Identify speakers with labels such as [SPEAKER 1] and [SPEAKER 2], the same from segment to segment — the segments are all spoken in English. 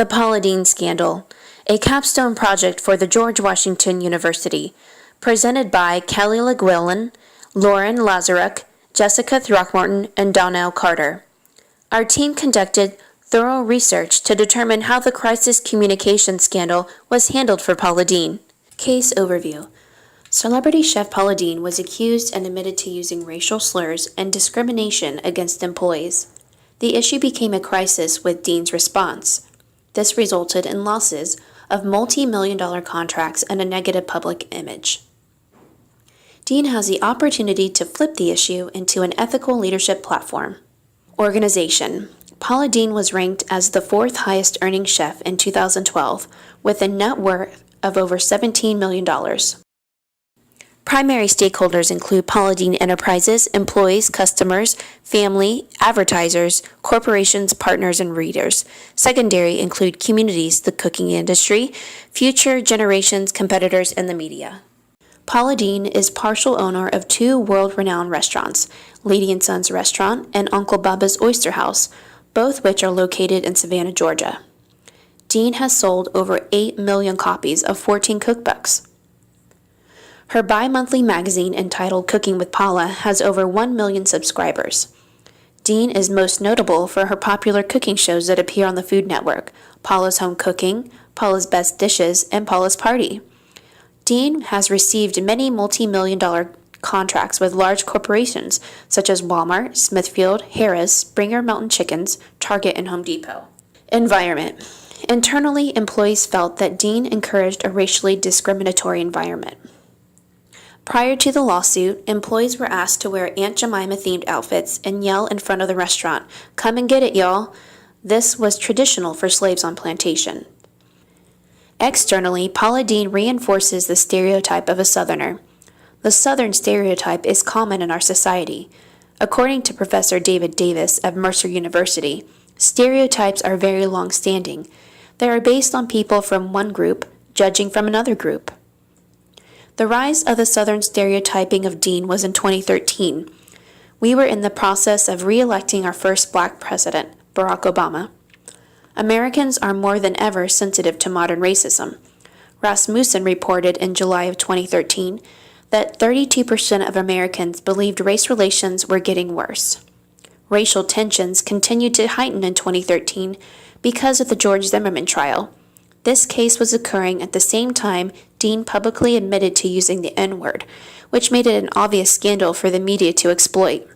[SPEAKER 1] The Paula Deen Scandal, a capstone project for the George Washington University, presented by Kelly LeGuilin, Lauren Lazaruk, Jessica Throckmorton, and Donnell Carter. Our team conducted thorough research to determine how the crisis communication scandal was handled for Paula Deen. Case overview. Celebrity chef Paula Deen was accused and admitted to using racial slurs and discrimination against employees. The issue became a crisis with Deen's response. This resulted in losses of multi-million-dollar contracts and a negative public image. Deen has the opportunity to flip the issue into an ethical leadership platform. Organization. Paula Deen was ranked as the fourth highest earning chef in 2012 with a net worth of over $17 million. Primary stakeholders include Paula Deen Enterprises, employees, customers, family, advertisers, corporations, partners, and readers. Secondary include communities, the cooking industry, future generations, competitors, and the media. Paula Deen is partial owner of two world-renowned restaurants, Lady & Sons Restaurant and Uncle Bubba's Oyster House, both which are located in Savannah, Georgia. Deen has sold over 8 million copies of 14 cookbooks. Her bi-monthly magazine entitled Cooking with Paula has over 1 million subscribers. Deen is most notable for her popular cooking shows that appear on the Food Network, Paula's Home Cooking, Paula's Best Dishes, and Paula's Party. Deen has received many multi-million-dollar contracts with large corporations such as Walmart, Smithfield, Harris, Springer Mountain Chickens, Target, and Home Depot. Environment. Internally, employees felt that Deen encouraged a racially discriminatory environment. Prior to the lawsuit, employees were asked to wear Aunt Jemima-themed outfits and yell in front of the restaurant, "Come and get it, y'all." This was traditional for slaves on plantation. Externally, Paula Deen reinforces the stereotype of a Southerner. The Southern stereotype is common in our society. According to Professor David Davis of Mercer University, stereotypes are very long-standing. They are based on people from one group judging from another group. The rise of the Southern stereotyping of Deen was in 2013. We were in the process of re-electing our first black president, Barack Obama. Americans are more than ever sensitive to modern racism. Rasmussen reported in July of 2013 that 32% of Americans believed race relations were getting worse. Racial tensions continued to heighten in 2013 because of the George Zimmerman trial. This case was occurring at the same time Deen publicly admitted to using the N-word, which made it an obvious scandal for the media to exploit.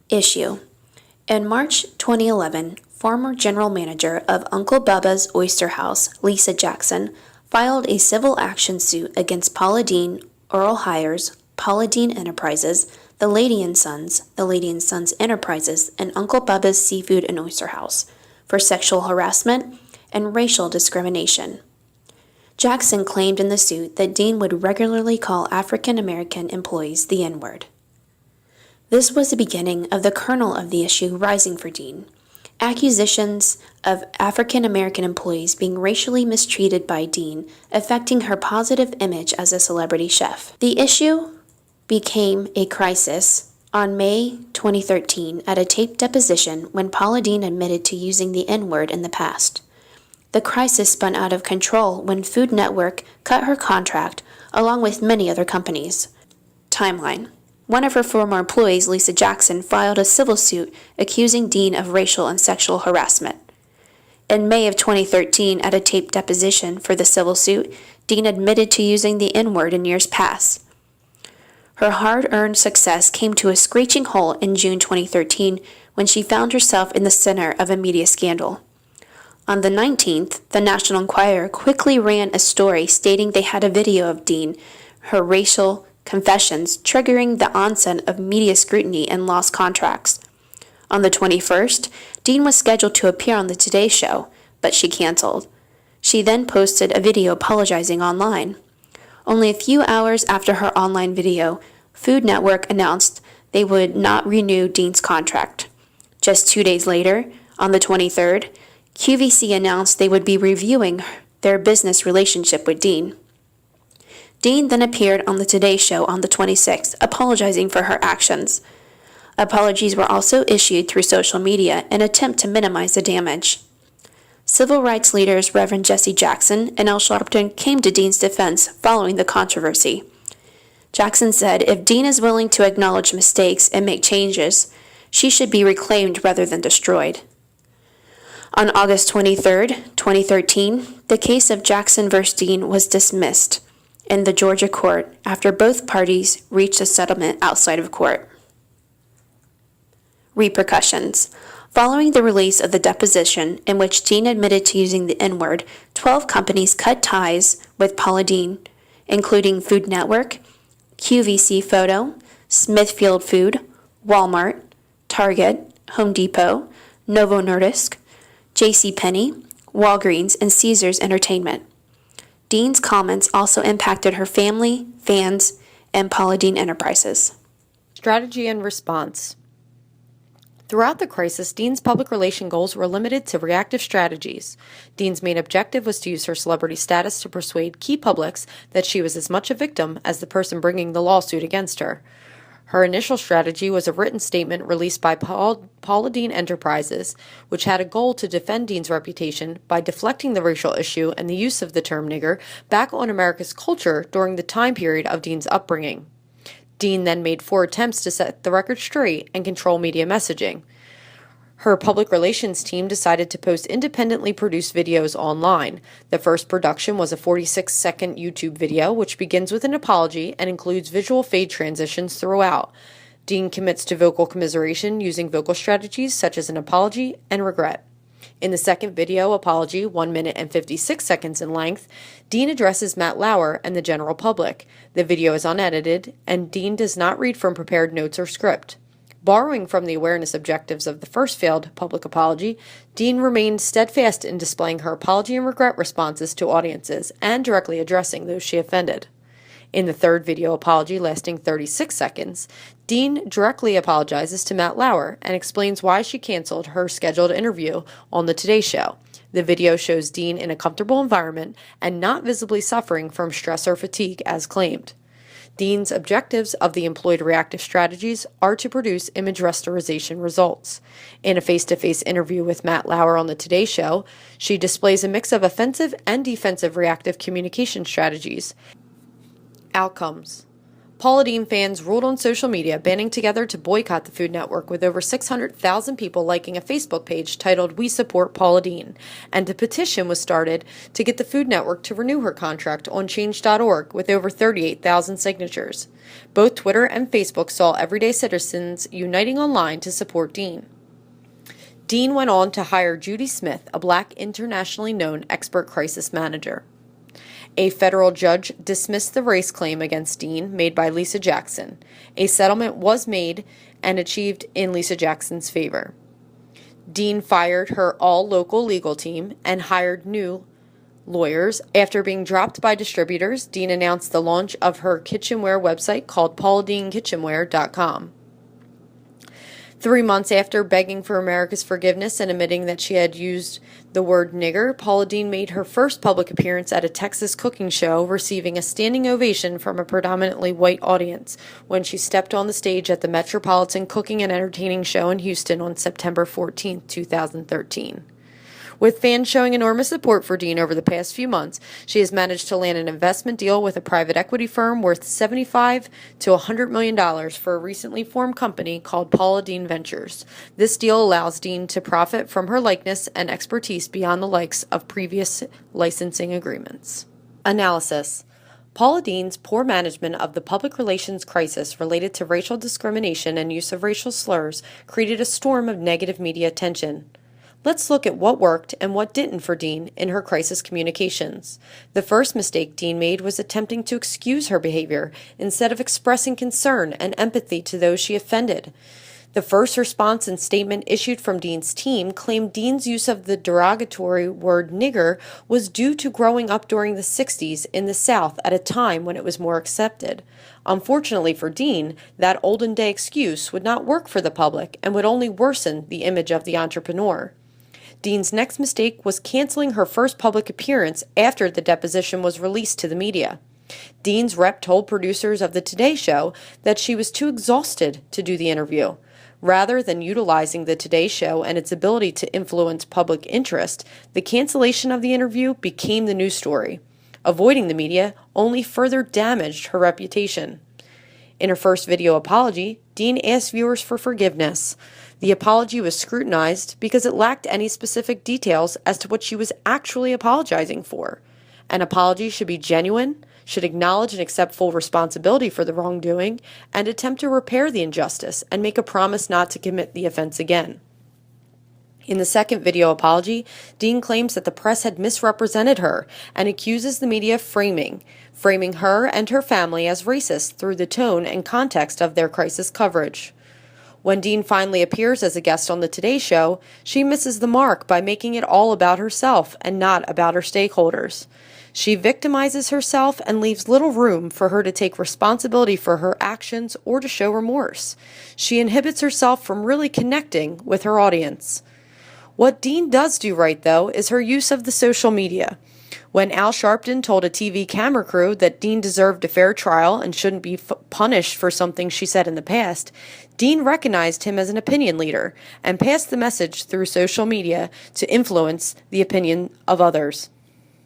[SPEAKER 1] Issue. In March 2011, former general manager of Uncle Bubba's Oyster House, Lisa Jackson, filed a civil action suit against Paula Deen, Earl Hires, Paula Deen Enterprises, the Lady & Sons Enterprises, and Uncle Bubba's Seafood and Oyster House for sexual harassment and racial discrimination. Jackson claimed in the suit that Deen would regularly call African American employees the N-word. This was the beginning of the kernel of the issue rising for Deen. Accusations of African American employees being racially mistreated by Deen, affecting her positive image as a celebrity chef. The issue became a crisis on May 2013 at a taped deposition when Paula Deen admitted to using the N-word in the past. The crisis spun out of control when Food Network cut her contract, along with many other companies. Timeline. One of her former employees, Lisa Jackson, filed a civil suit accusing Deen of racial and sexual harassment. In May of 2013, at a taped deposition for the civil suit, Deen admitted to using the N-word in years past. Her hard-earned success came to a screeching halt in June 2013 when she found herself in the center of a media scandal. On the 19th, the National Enquirer quickly ran a story stating they had a video of Deen, her racial confessions, triggering the onset of media scrutiny and lost contracts. On the 21st, Deen was scheduled to appear on the Today Show, but she canceled. She then posted a video apologizing online. Only a few hours after her online video, Food Network announced they would not renew Deen's contract. Just 2 days later, on the 23rd, QVC announced they would be reviewing their business relationship with Deen. Deen then appeared on the Today Show on the 26th, apologizing for her actions. Apologies were also issued through social media in an attempt to minimize the damage. Civil rights leaders Reverend Jesse Jackson and Al Sharpton came to Dean's defense following the controversy. Jackson said if Dean is willing to acknowledge mistakes and make changes, she should be reclaimed rather than destroyed. On August 23, 2013, the case of Jackson v. Dean was dismissed in the Georgia court after both parties reached a settlement outside of court. Repercussions. Following the release of the deposition in which Dean admitted to using the N-word, 12 companies cut ties with Paula Deen, including Food Network, QVC Photo, Smithfield Food, Walmart, Target, Home Depot, Novo Nordisk, JCPenney, Walgreens, and Caesars Entertainment. Dean's comments also impacted her family, fans, and Paula Deen Enterprises.
[SPEAKER 2] Strategy and response. Throughout the crisis, Dean's public relation goals were limited to reactive strategies. Dean's main objective was to use her celebrity status to persuade key publics that she was as much a victim as the person bringing the lawsuit against her. Her initial strategy was a written statement released by Paula Deen Enterprises, which had a goal to defend Dean's reputation by deflecting the racial issue and the use of the term nigger back on America's culture during the time period of Dean's upbringing. Deen then made 4 attempts to set the record straight and control media messaging. Her public relations team decided to post independently produced videos online. The first production was a 46-second YouTube video, which begins with an apology and includes visual fade transitions throughout. Deen commits to vocal commiseration using vocal strategies such as an apology and regret. In the second video, Apology, 1 minute and 56 seconds in length, Deen addresses Matt Lauer and the general public. The video is unedited, and Deen does not read from prepared notes or script. Borrowing from the awareness objectives of the first failed public apology, Deen remained steadfast in displaying her apology and regret responses to audiences and directly addressing those she offended. In the third video apology, lasting 36 seconds, Deen directly apologizes to Matt Lauer and explains why she canceled her scheduled interview on The Today Show. The video shows Deen in a comfortable environment and not visibly suffering from stress or fatigue as claimed. Deen's objectives of the employed reactive strategies are to produce image restoration results. In a face-to-face interview with Matt Lauer on The Today Show, she displays a mix of offensive and defensive reactive communication strategies. Outcomes. Paula Deen fans ruled on social media, banding together to boycott the Food Network with over 600,000 people liking a Facebook page titled We Support Paula Deen, and a petition was started to get the Food Network to renew her contract on change.org with over 38,000 signatures. Both Twitter and Facebook saw everyday citizens uniting online to support Deen. Deen went on to hire Judy Smith, a Black internationally known expert crisis manager. A federal judge dismissed the race claim against Deen made by Lisa Jackson. A settlement was made and achieved in Lisa Jackson's favor. Deen fired her all-local legal team and hired new lawyers. After being dropped by distributors, Deen announced the launch of her kitchenware website called pauladeenkitchenware.com. 3 months after begging for America's forgiveness and admitting that she had used the word nigger, Paula Deen made her first public appearance at a Texas cooking show, receiving a standing ovation from a predominantly white audience when she stepped on the stage at the Metropolitan Cooking and Entertaining Show in Houston on September 14, 2013. With fans showing enormous support for Deen over the past few months, she has managed to land an investment deal with a private equity firm worth $75 to $100 million for a recently formed company called Paula Deen Ventures. This deal allows Deen to profit from her likeness and expertise beyond the likes of previous licensing agreements. Analysis. Paula Deen's poor management of the public relations crisis related to racial discrimination and use of racial slurs created a storm of negative media attention. Let's look at what worked and what didn't for Deen in her crisis communications. The first mistake Deen made was attempting to excuse her behavior instead of expressing concern and empathy to those she offended. The first response and statement issued from Deen's team claimed Deen's use of the derogatory word nigger was due to growing up during the 60s in the South at a time when it was more accepted. Unfortunately for Deen, that olden-day excuse would not work for the public and would only worsen the image of the entrepreneur. Deen's next mistake was canceling her first public appearance after the deposition was released to the media. Deen's rep told producers of the Today Show that she was too exhausted to do the interview. Rather than utilizing the Today Show and its ability to influence public interest, the cancellation of the interview became the news story. Avoiding the media only further damaged her reputation. In her first video apology, Deen asked viewers for forgiveness. The apology was scrutinized because it lacked any specific details as to what she was actually apologizing for. An apology should be genuine, should acknowledge and accept full responsibility for the wrongdoing, and attempt to repair the injustice and make a promise not to commit the offense again. In the second video apology, Deen claims that the press had misrepresented her and accuses the media of framing her and her family as racist through the tone and context of their crisis coverage. When Deen finally appears as a guest on the Today Show, she misses the mark by making it all about herself and not about her stakeholders. She victimizes herself and leaves little room for her to take responsibility for her actions or to show remorse. She inhibits herself from really connecting with her audience. What Deen does do right, though, is her use of the social media. When Al Sharpton told a TV camera crew that Deen deserved a fair trial and shouldn't be punished for something she said in the past, Deen recognized him as an opinion leader and passed the message through social media to influence the opinion of others.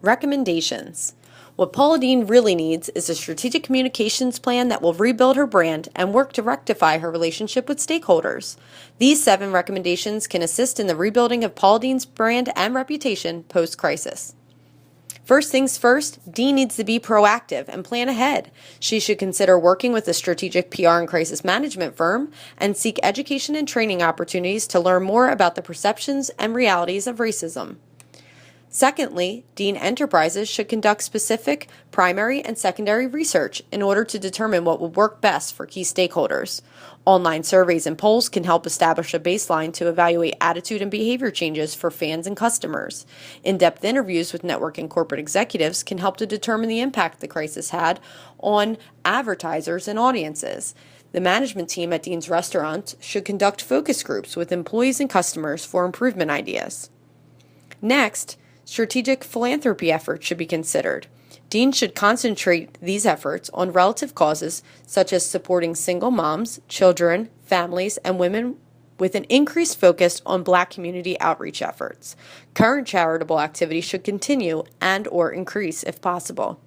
[SPEAKER 2] Recommendations. What Paula Deen really needs is a strategic communications plan that will rebuild her brand and work to rectify her relationship with stakeholders. These 7 recommendations can assist in the rebuilding of Paula Deen's brand and reputation post-crisis. First things first, Deen needs to be proactive and plan ahead. She should consider working with a strategic PR and crisis management firm and seek education and training opportunities to learn more about the perceptions and realities of racism. Secondly, Deen Enterprises should conduct specific primary and secondary research in order to determine what will work best for key stakeholders. Online surveys and polls can help establish a baseline to evaluate attitude and behavior changes for fans and customers. In-depth interviews with network and corporate executives can help to determine the impact the crisis had on advertisers and audiences. The management team at Deen's restaurant should conduct focus groups with employees and customers for improvement ideas. Next, strategic philanthropy efforts should be considered. Deen should concentrate these efforts on relative causes such as supporting single moms, children, families, and women with an increased focus on Black community outreach efforts. Current charitable activities should continue and/or increase if possible.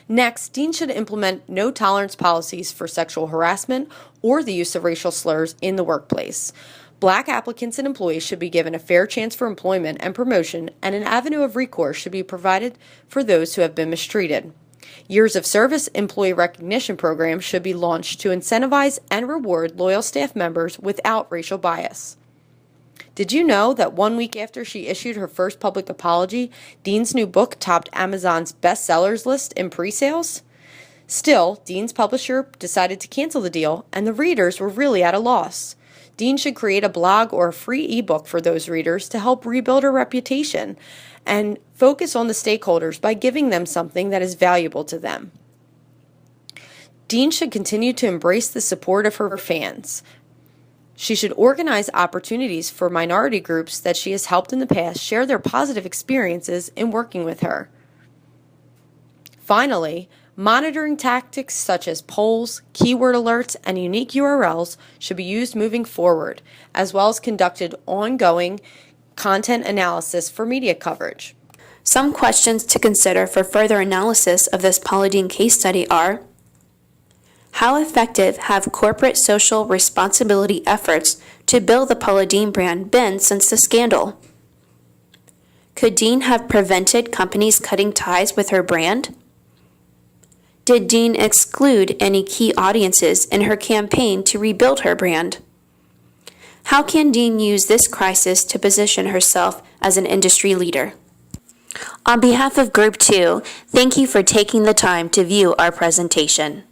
[SPEAKER 2] Next, Deen should implement no-tolerance policies for sexual harassment or the use of racial slurs in the workplace. Black applicants and employees should be given a fair chance for employment and promotion, and an avenue of recourse should be provided for those who have been mistreated. Years of service employee recognition programs should be launched to incentivize and reward loyal staff members without racial bias. Did you know that 1 week after she issued her first public apology, Deen's new book topped Amazon's bestsellers list in pre-sales? Still, Deen's publisher decided to cancel the deal, and the readers were really at a loss. Deen should create a blog or a free ebook for those readers to help rebuild her reputation and focus on the stakeholders by giving them something that is valuable to them. Deen should continue to embrace the support of her fans. She should organize opportunities for minority groups that she has helped in the past share their positive experiences in working with her. Finally, monitoring tactics such as polls, keyword alerts, and unique URLs should be used moving forward, as well as conducted ongoing content analysis for media coverage.
[SPEAKER 1] Some questions to consider for further analysis of this Paula Deen case study are: how effective have corporate social responsibility efforts to build the Paula Deen brand been since the scandal? Could Deen have prevented companies cutting ties with her brand? Did Deen exclude any key audiences in her campaign to rebuild her brand? How can Deen use this crisis to position herself as an industry leader? On behalf of Group 2, thank you for taking the time to view our presentation.